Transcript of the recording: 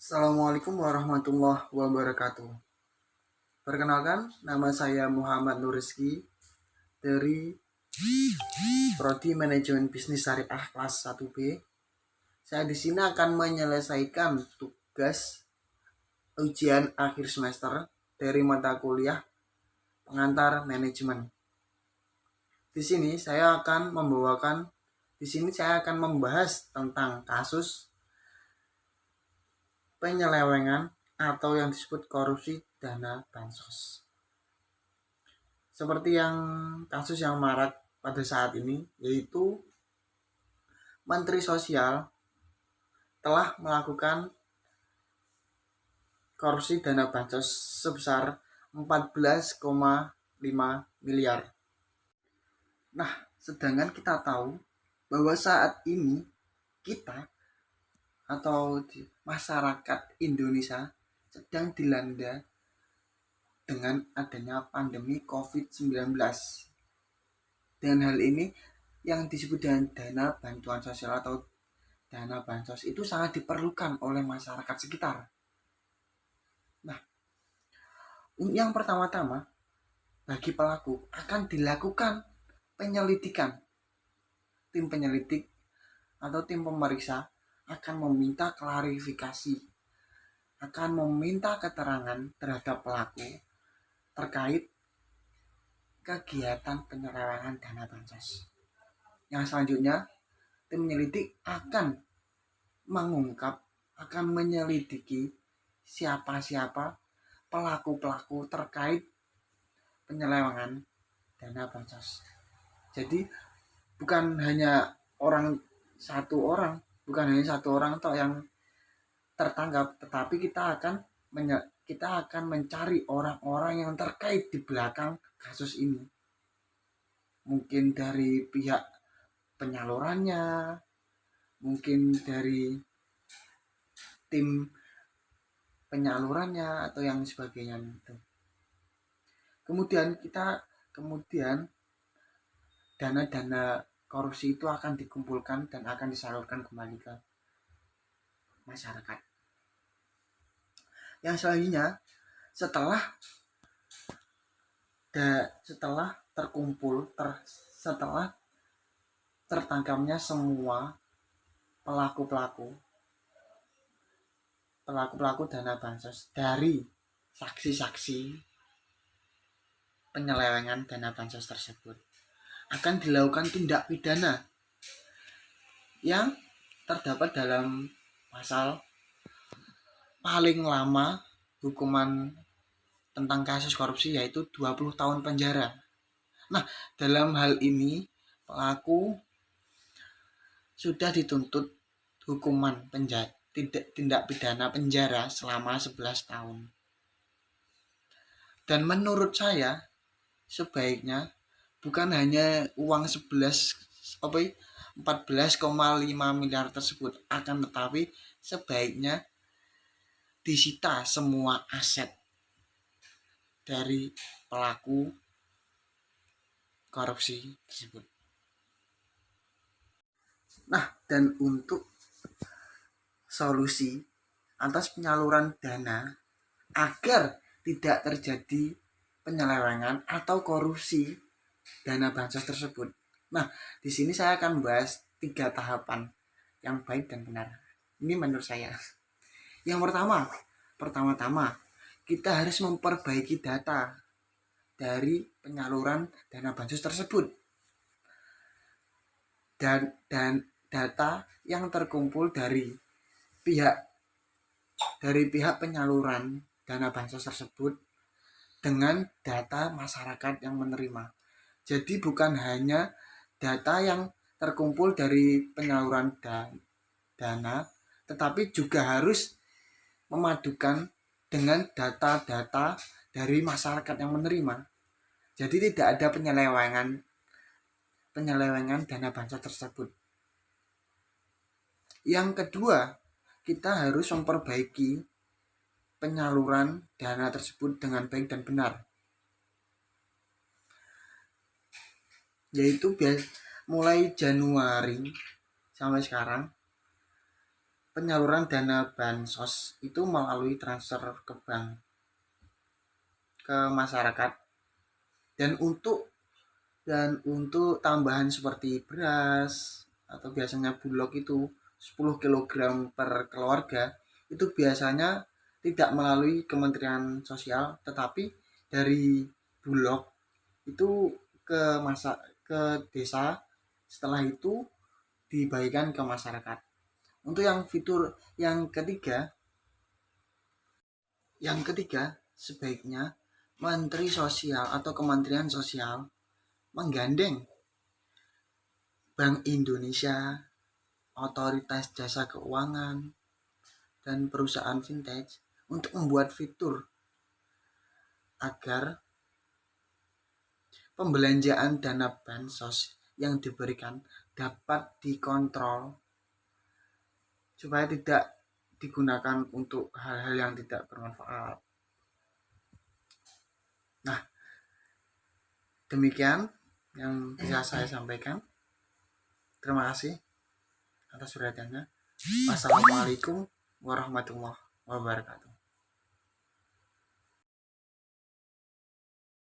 Assalamualaikum warahmatullahi wabarakatuh. Perkenalkan, nama saya Muhammad Nur Rizky dari Prodi Manajemen Bisnis Syariah kelas 1B. Saya di sini akan menyelesaikan tugas ujian akhir semester dari mata kuliah pengantar manajemen. Di sini saya akan membahas tentang kasus penyelewengan atau yang disebut korupsi dana bansos. Seperti yang kasus yang marak pada saat ini, yaitu Menteri Sosial telah melakukan korupsi dana bansos sebesar 14,5 miliar. Nah, sedangkan kita tahu bahwa saat ini kita atau masyarakat Indonesia sedang dilanda dengan adanya pandemi COVID-19. Dan hal ini yang disebut dengan dana bantuan sosial atau dana bansos itu sangat diperlukan oleh masyarakat sekitar. Nah, yang pertama-tama bagi pelaku akan dilakukan penyelidikan. Tim penyelidik atau tim pemeriksa akan meminta klarifikasi, akan meminta keterangan terhadap pelaku terkait kegiatan penyelewengan dana bansos. Yang selanjutnya, tim penyelidik akan mengungkap, akan menyelidiki siapa-siapa pelaku-pelaku terkait penyelewengan dana bansos. Jadi bukan hanya satu orang toh yang tertangkap, tetapi kita akan mencari orang-orang yang terkait di belakang kasus ini. Mungkin dari pihak penyalurannya, mungkin dari tim penyalurannya atau yang sebagainya. Kemudian dana-dana korupsi itu akan dikumpulkan dan akan disalurkan kembali ke masyarakat. Yang selanjutnya, setelah tertangkapnya semua pelaku dana bansos dari saksi-saksi penyelewengan dana bansos tersebut, akan dilakukan tindak pidana yang terdapat dalam pasal paling lama hukuman tentang kasus korupsi, yaitu 20 tahun penjara. Nah, dalam hal ini pelaku sudah dituntut hukuman tindak pidana penjara selama 11 tahun. Dan menurut saya sebaiknya bukan hanya uang 14,5 miliar tersebut, akan tetapi sebaiknya disita semua aset dari pelaku korupsi tersebut. Nah, dan untuk solusi atas penyaluran dana agar tidak terjadi penyelewengan atau korupsi dana bansos tersebut. Nah, di sini saya akan bahas 3 tahapan yang baik dan benar. Ini menurut saya. Yang pertama-tama kita harus memperbaiki data dari penyaluran dana bansos tersebut. Dan data yang terkumpul dari pihak penyaluran dana bansos tersebut dengan data masyarakat yang menerima. Jadi bukan hanya data yang terkumpul dari penyaluran dana, tetapi juga harus memadukan dengan data-data dari masyarakat yang menerima. Jadi tidak ada penyelewengan dana bansos tersebut. Yang kedua, kita harus memperbaiki penyaluran dana tersebut dengan baik dan benar. Yaitu mulai Januari sampai sekarang, penyaluran dana bansos itu melalui transfer ke bank ke masyarakat, dan untuk tambahan seperti beras atau biasanya Bulog itu 10 kilogram per keluarga, itu biasanya tidak melalui Kementerian Sosial, tetapi dari Bulog itu ke desa, setelah itu dibagikan ke masyarakat. Untuk yang fitur yang ketiga sebaiknya Menteri Sosial atau Kementerian Sosial menggandeng Bank Indonesia, otoritas jasa keuangan, dan perusahaan fintech untuk membuat fitur agar pembelanjaan dana bansos yang diberikan dapat dikontrol supaya tidak digunakan untuk hal-hal yang tidak bermanfaat. Nah, demikian yang bisa saya sampaikan. Terima kasih atas perhatiannya. Wassalamualaikum warahmatullahi wabarakatuh.